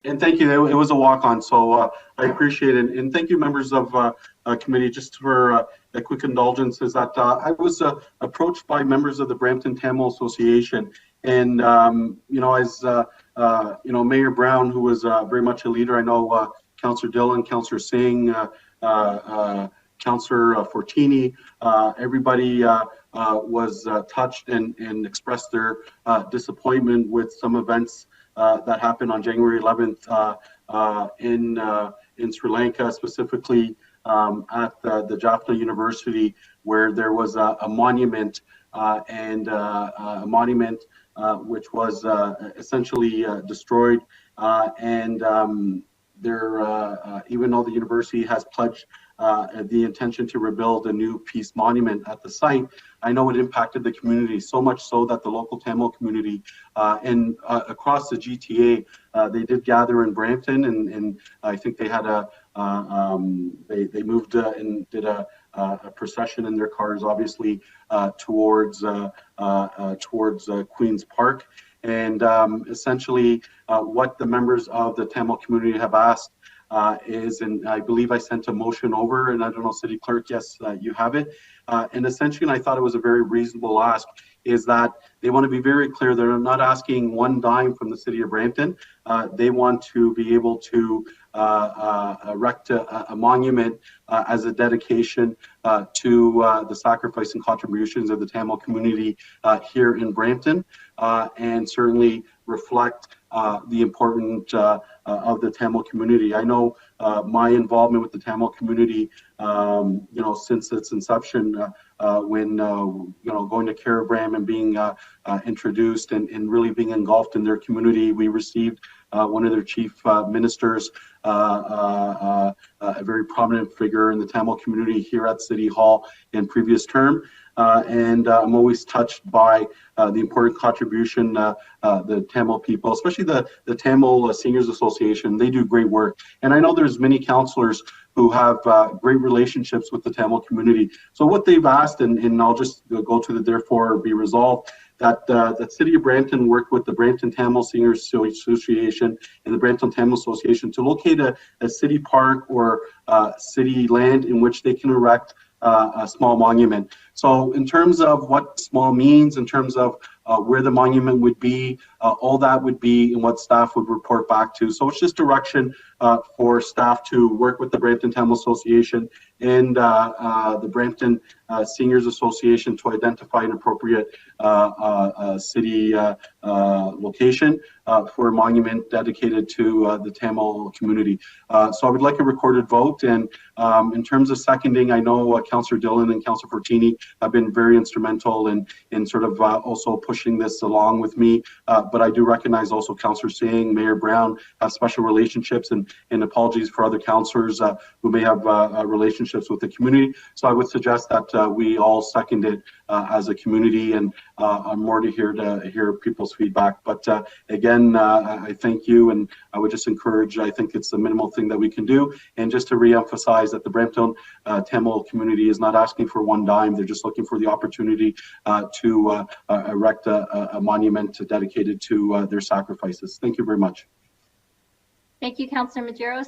And thank you. It was a walk-on, so I appreciate it. And thank you, members of committee. Just for a quick indulgence, is that I was approached by members of the Brampton Tamil Association, and as Mayor Brown, who was very much a leader. I know Councillor Dillon, Councillor Singh, Councillor Fortini, everybody was touched and expressed their disappointment with some events that happened on January 11th in Sri Lanka, specifically at the Jaffna University, where there was a monument which was essentially destroyed, even though the university has pledged the intention to rebuild a new peace monument at the site, I know it impacted the community so much so that the local Tamil community and across the GTA, they did gather in Brampton, and I think they had they moved and did a procession in their cars, obviously towards Queen's Park. And essentially what the members of the Tamil community have asked is, and I believe I sent a motion over, and I don't know, City Clerk, yes, you have it. And essentially, and I thought it was a very reasonable ask, is that they want to be very clear. They're not asking one dime from the City of Brampton. They want to be able to erect a monument as a dedication to the sacrifice and contributions of the Tamil community here in Brampton, and certainly reflect the importance of the Tamil community. I know my involvement with the Tamil community, since its inception, when going to Caribram and being introduced and really being engulfed in their community. We received one of their chief ministers, a very prominent figure in the Tamil community here at City Hall in previous term. And I'm always touched by the important contribution the Tamil people, especially the Tamil Seniors Association. They do great work. And I know there's many councillors who have great relationships with the Tamil community. So what they've asked, and I'll just go to the therefore be resolved, that City of Brampton worked with the Brampton Tamil Seniors Association and the Brampton Tamil Association to locate a city park or city land in which they can erect a small monument. So in terms of what small means, in terms of where the monument would be, all that would be in what staff would report back to. So it's just direction for staff to work with the Brampton Tamil Association and the Brampton Seniors Association to identify an appropriate city location for a monument dedicated to the Tamil community. So I would like a recorded vote. And in terms of seconding, I know Councillor Dillon and Councillor Fortini have been very instrumental in sort of also pushing this along with me. But I do recognize also Councillor Singh, Mayor Brown have special relationships, and apologies for other councillors who may have relationships with the community. So I would suggest that we all second it as a community, and I'm more to hear people's feedback. But again, I thank you, and I would just encourage, I think it's the minimal thing that we can do. And just to re-emphasize that the Brampton Tamil community is not asking for one dime. They're just looking for the opportunity to erect a monument dedicated to their sacrifices. Thank you very much. Thank you, Councillor Medeiros.